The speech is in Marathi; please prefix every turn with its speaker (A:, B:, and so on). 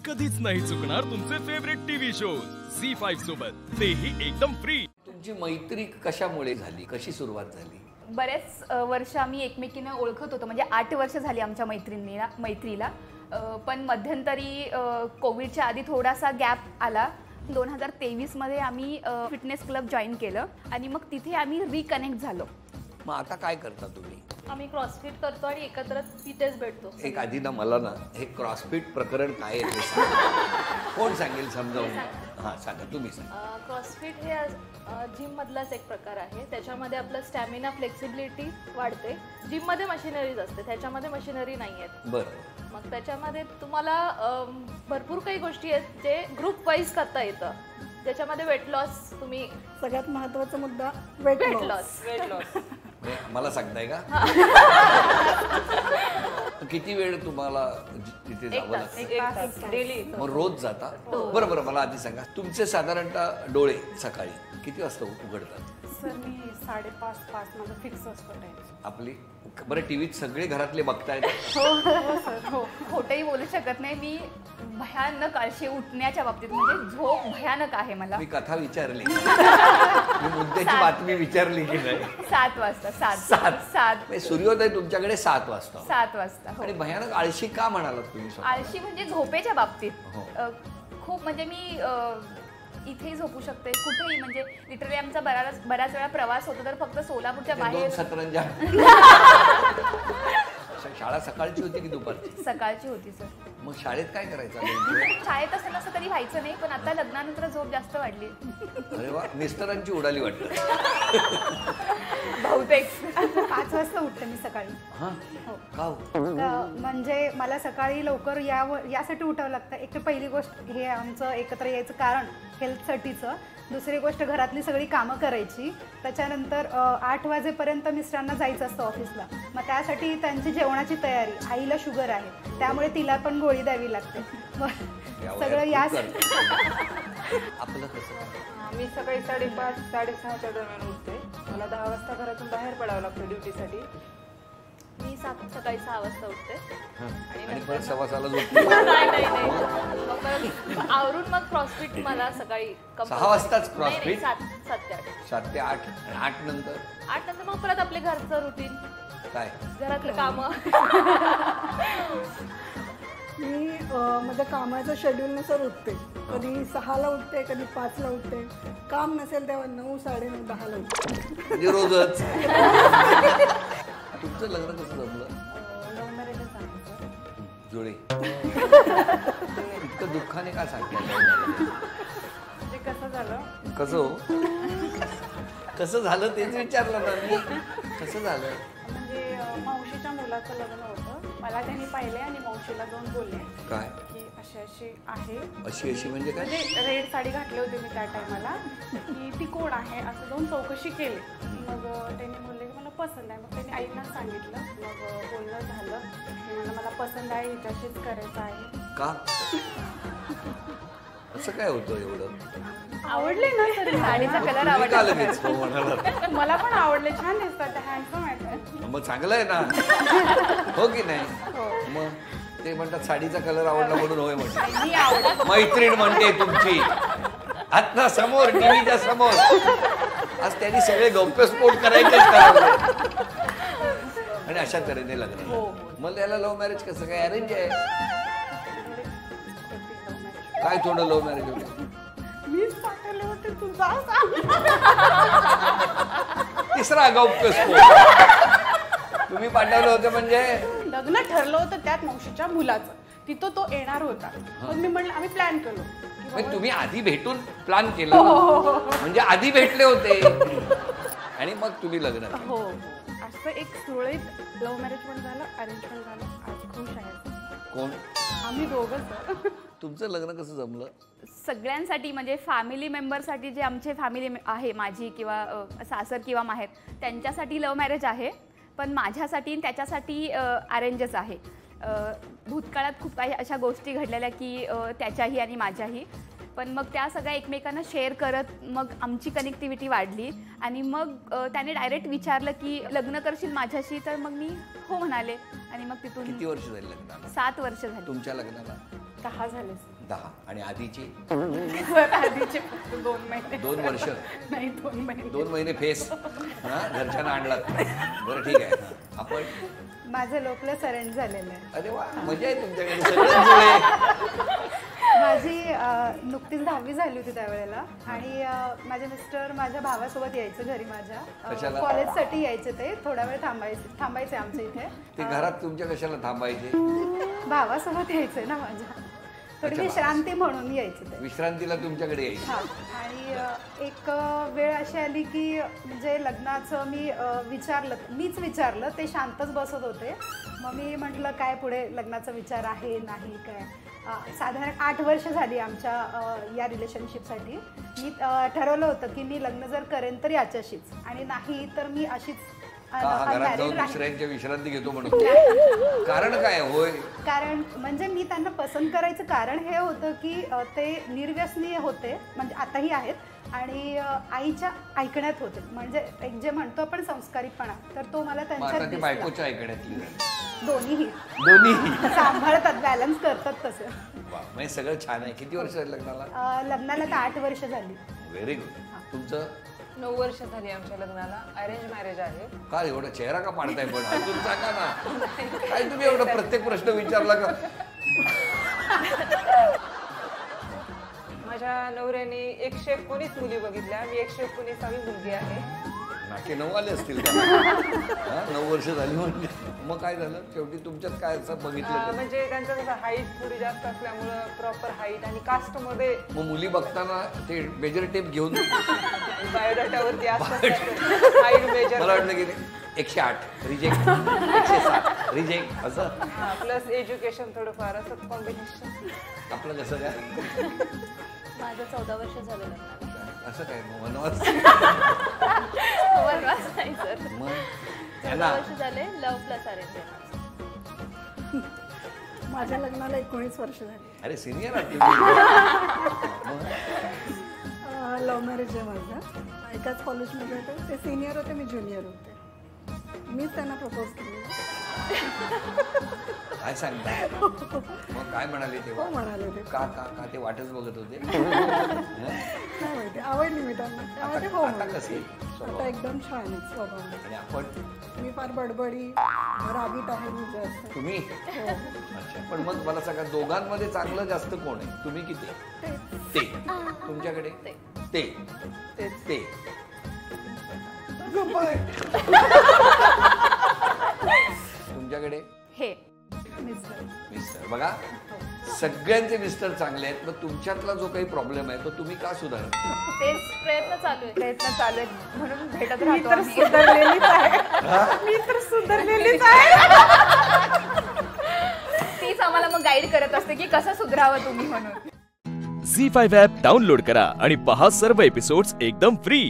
A: कधीच नाही चुकणार तुमचे फेवरेट टीव्ही शोज झी5 सोबत, तेही एकदम फ्री।
B: तुमची मैत्री कशामुळे झाली, कशी सुरुवात झाली?
C: बरेच वर्ष आम्ही एकमेकींना ओळखत होतो, म्हणजे 8 वर्ष झाली आमच्या मैत्रीला। पण मध्यंतरी कोविडच्या आधी थोडासा गॅप आला। 2023 मध्ये आम्ही फिटनेस क्लब जॉईन केलं आणि मग तिथे आम्ही रिकनेक्ट झालो।
B: मग आता काय करता तुम्ही?
D: आम्ही क्रॉसफिट करतो आणि एकत्र तिथेच भेटतो।
B: एक आधी ना मला ना हे क्रॉसफिट प्रकरण काय आहे ते सांगा। कोण सांगेल समजावून? हां सांगा, तुम्ही सांगा।
D: क्रॉसफिट हे जिम मधलाच एक प्रकार आहे। त्याच्यामध्ये आपलं स्टॅमिना, फ्लेक्सिबिलिटी वाढते। जिम मध्ये मशिनरीज असते, त्याच्यामध्ये मशिनरी नाही आहेत।
B: बरं,
D: मग त्याच्यामध्ये तुम्हाला भरपूर काही गोष्टी आहेत जे ग्रुप वाईज करता येतं, ज्याच्यामध्ये वेट लॉस, तुम्ही
E: सगळ्यात महत्त्वाचा मुद्दा वेट लॉस।
B: मला सांगताय का? किती वेळ तुम्हाला तिथे जावं लागतं?
D: डेली।
B: मग रोज जाता? बरं बरं, मला आधी सांगा, तुमचे साधारणतः डोळे सकाळी किती वाजता उघडतात?
E: सर मी 5:30 माझं फिक्स असतो टाइम।
B: आपली बरं, टीव्हीत सगळे घरातले बघतायत?
E: हो सर, हो।
C: खोटंही बोलू शकत नाही, मी भयानक आळशी उठण्याच्या बाबतीत, म्हणजे झोप भयानक आहे मला।
B: मी कथा विचारली, मी मुद्द्याची बातमी विचारली की नाही?
C: 7 वाजता। 7
B: सूर्योदय तुमच्याकडे 7 वाजता?
C: 7 वाजता, हो।
B: आणि भयानक आळशी का म्हणालात तुम्ही?
C: आळशी म्हणजे झोपेच्या बाबतीत
B: हो.
C: खूप, म्हणजे मी इथेही झोपू शकते, कुठेही, म्हणजे लिटरली आमचा बराच वेळा प्रवास होतो तर फक्त सोलापूरच्या बाहेर।
B: 2 सतरंजा। शाळा सकाळची होती की दुपारची?
C: सकाळची होती सर।
B: मग शाळेत काय करायचं?
C: शाळेत असं नसं तरी व्हायचं नाही, पण आता लग्नानंतर झोप जास्त वाढली।
B: अरे वा, मिस्टरांची उडाली वाटतं।
C: बहुतेक
E: 5 वाजता उठते मी सकाळी।
B: हां, का हो?
E: म्हणजे मला सकाळी लवकर यासाठी उठावं लागतं। एक तर पहिली गोष्ट, हे आमचं एकत्र यायचं कारण हेल्थसाठीचं। दुसरी गोष्ट, घरातली सगळी कामं करायची। त्याच्यानंतर 8 वाजेपर्यंत मिस्टरांना जायचं असतं ऑफिसला, मग त्यासाठी त्यांची जेवणाची तयारी। आईला शुगर आहे, त्यामुळे तिला पण गोळी द्यावी लागते। सगळं याच
B: आपलं कसं?
F: मी सकाळी 5:30-6:30च्या दरम्यान उठते। मला 10 वाजता घरातून बाहेर पडावं लागतं ड्युटीसाठी।
D: मी सकाळी 6 वाजता उठते
B: आणि परत 6:15ला झोपते?
D: नाही, मग परत आवरून मग क्रॉसफिट मला सकाळी
B: 6 वाजताच क्रॉसफिट?
D: 7 ते 8।
B: 7 ते 8 आणि 8 नंतर?
D: 8 नंतर मग परत आपले घरचं रुटीन,
B: काय
D: घरातलं कामं।
E: मी माझ्या कामाच्या शेड्यूलनुसार उठते। कधी 6ला उठते, कधी 5ला उठते। काम नसेल तेव्हा 9, 9:30, 10ला उठते।
B: म्हणजे रोजच? तुमचं लग्न कसं जमलं?
E: लव्ह मॅरेजच आहे सर।
B: जुळे इतकं दुःखाने का सांगताय?
E: ते कसं झालं?
B: कसं हो? कसं झालं तेच विचारलं ना मी। कसं झालं?
E: म्हणजे मावशीच्या मुलाचं लग्न होतं। मला त्यांनी पाहिले आणि मावशीला जाऊन बोलले
B: काय
E: की अशी आहे।
B: अशी म्हणजे काय?
E: म्हणजे रेड साडी घातली होती मी त्या टायमाला, की ती कोण आहे असं जाऊन चौकशी केली। मग त्यांनी बोलले की मला पसंत आहे। मग त्यांनी आईला सांगितलं, मग बोलणं झालं। मला पसंत आहे, हिच्याशीच करायचं आहे।
B: का? असं काय होतं एवढं?
E: आवडले ना सर,
C: साडीचा कलर
B: तुम्ही का
C: आवडला।
B: लगेच हो म्हणालात?
E: मला पण आवडले, छान दिसतात, हँडसम आहेत।
B: मग चांगलं आहे ना, हो की नाही? मग ते म्हणतात साडीचा कलर आवडला म्हणून होय म्हणतात।
C: मी आवडत
B: मैत्रीण म्हणते तुमची, आता समोर, टीव्हीच्या समोर। आज त्यांनी सगळे गौप्यस्फोट करायचे आणि अशा तऱ्हेने लग्न। मग त्याला लव्ह मॅरेज कसं काय? अरेंज आहे? काय थोडं लव्ह मॅरेज होतं?
E: मीच पाठवले होते, तुझा
B: तिसरा गौप्यस्फोट तुम्ही पाठवलं होतं? म्हणजे
E: लग्न ठरलं होतं त्यात मावशीच्या मुलाचं, तिथं तो येणार होता। मग मी म्हटलं, आम्ही प्लॅन केलो।
B: तुम्ही आधी भेटून प्लॅन केलं? म्हणजे आधी भेटले होते आणि मग तुम्ही लग्न केलं?
E: हो, असं एक सुरळीत लव्ह मॅरेज पण झालं, अरेंज पण झालं। आज खुश आहे।
B: कोण?
E: आम्ही दोघंच।
B: तुमचं लग्न कसं जमलं?
C: सगळ्यांसाठी, म्हणजे फॅमिली मेंबरसाठी, जे आमचे फॅमिली आहे, माझी किंवा सासर किंवा माहेर, त्यांच्यासाठी लव्ह मॅरेज आहे। पण माझ्यासाठी आणि त्याच्यासाठी अरेंजच आहे। भूतकाळात खूप काही अशा गोष्टी घडलेल्या की त्याच्याही आणि माझ्याही, पण मग त्या सगळ्या एकमेकांना शेअर करत मग आमची कनेक्टिव्हिटी वाढली। आणि मग त्याने डायरेक्ट विचारलं की लग्न करशील माझ्याशी, तर मग मी हो म्हणाले। आणि मग तिथून
B: किती वर्ष झाली लग्नाला?
C: 7 वर्ष झाली।
B: तुमच्या लग्नाला?
F: 10 झाले
B: 10 आणि आधीची
E: सर आधीचे फक्त 2 महिने
B: 2 वर्ष
E: नाही 2 महिने
B: 2 महिने फेस हा घरच्यांना आणलात. बरं ठीक आहे. आपण
E: माझं लव्ह प्लस अरेंज झालेलं आहे.
B: अरे वा मजा आहे तुमच्याकडे सगळं जुळे.
E: माझी नुकतीच 10वी झाली होती त्यावेळेला आणि माझे मिस्टर माझ्या भावासोबत यायचे घरी माझ्या
B: कशाला?
E: कॉलेजसाठी यायचे. ते थोडा वेळ थांबायचे आमच्या इथे.
B: ते घरात तुमच्या कशाला थांबायचे?
E: भावासोबत यायचे ना माझ्या. थोडी
B: अच्छा,
E: विश्रांती म्हणून यायचे ते.
B: विश्रांतीला तुमच्याकडे यायचे.
E: हा आणि एक वेळ अशी आली की म्हणजे लग्नाचं मीच विचारलं. ते शांतच बसत होते. मग मी म्हटलं काय पुढे लग्नाचा विचार आहे नाही काय. साधारण 8 वर्ष झाली आमच्या या रिलेशनशिपसाठी. मी ठरवलं होतं की मी लग्न जर करेन तर याच्याशीच आणि नाही तर मी अशीच
B: घरात जाऊन दुसऱ्यांच्या विश्रांती घेतो म्हणून. कारण काय होय?
E: कारण म्हणजे मी त्यांना पसंत करायचं कारण हे होतं की ते निर्व्यसनी होते म्हणजे आताही आहेत आणि आईच्या ऐकण्यात होते. म्हणजे एक जे म्हणतो आपण संस्कारीपणा तर तो मला त्यांच्यात
B: बायकोच्या ऐकण्यातली
E: दोन्ही सांभाळतात बॅलन्स करतात तसं.
B: म्हणजे सगळं छान आहे. किती वर्ष झाली लग्नाला?
E: लग्नाला तर 8 वर्ष झाली.
B: Very good. तुमचं
F: 9 वर्ष झाली आमच्या लग्नाला. अरेंज मॅरेज आहे.
B: काय एवढा चेहरा का पाडताय पण अजून सांगा ना. काय तुम्ही एवढा प्रत्येक प्रश्न विचारला का?
F: माझ्या नवऱ्याने 119 मुली बघितल्या. मी 119वी मुलगी आहे.
B: नाके 9 आले असतील का? 9 वर्ष झाली म्हणजे मग काय झालं शेवटी तुमच्यात काय असं बघितलं?
F: म्हणजे त्यांचं कसं हाईट थोडी जास्त असल्यामुळं प्रॉपर हाईट आणि कास्ट मध्ये
B: मग मुली बघताना ते मेजर टेप घेऊन
F: बायोडाटावरती असतात हाईट मेजर.
B: मला वाटलं की 108 रिजेक्ट 107 रिजेक्ट असं.
F: प्लस एज्युकेशन थोडंफार असं कॉम्बिनेशन.
B: आपलं कसं काय?
D: माझं 14 वर्ष झालं लग्नाला.
B: असं काय वनवास
D: वनवास नाही सर.
B: मग
D: 14 वर्ष झाले. लव्ह प्लस अरेंज आहे.
G: माझ्या लग्नाला 19 वर्ष झाली.
B: अरे सिनियर आहात
G: लव्ह मॅरेज आहे माझं. एकाच कॉलेजमध्ये होते. ते सिनियर होते मी ज्युनियर होते. मीच त्यांना प्रपोज केलेलं.
B: काय सांगता? मग काय म्हणाले तेव्हा?
G: हो म्हणाले ते.
B: का का का ते वाटच बघत होते?
G: काय माहिती आवडली मी त्यांना. त्यामुळे ते हो
B: आता
G: म्हणाले.
B: कसे
G: आता एकदम छान आहे स्वभाव.
B: आणि आपण
G: मी फार बडबडी रागीट आहे मी जास्त.
B: तुम्ही अच्छा. पण मग मला सांगा दोघांमध्ये चांगलं जास्त कोण आहे? तुम्ही की ते? तुमच्याकडे ते ते तुमच्याकडे
C: हे
B: मिस्टर. बघा सगळ्यांचे मिस्टर चांगले आहेत. मग तुमच्यातला जो काही प्रॉब्लेम आहे तो तुम्ही का सुधारत?
D: तेच प्रयत्न चालू आहेत
C: म्हणून भेटत
E: मी
C: राहतो
E: तर
C: आम्ही.
E: सुधारलेलीच आहे. मी तर सुधारलेलीच आहे.
C: तीच आम्हाला मग गाईड करत असते की कसं सुधरावं तुम्ही म्हणून.
A: झी5 ॲप डाउनलोड करा आणि पहा सर्व एपिसोड्स एकदम फ्री.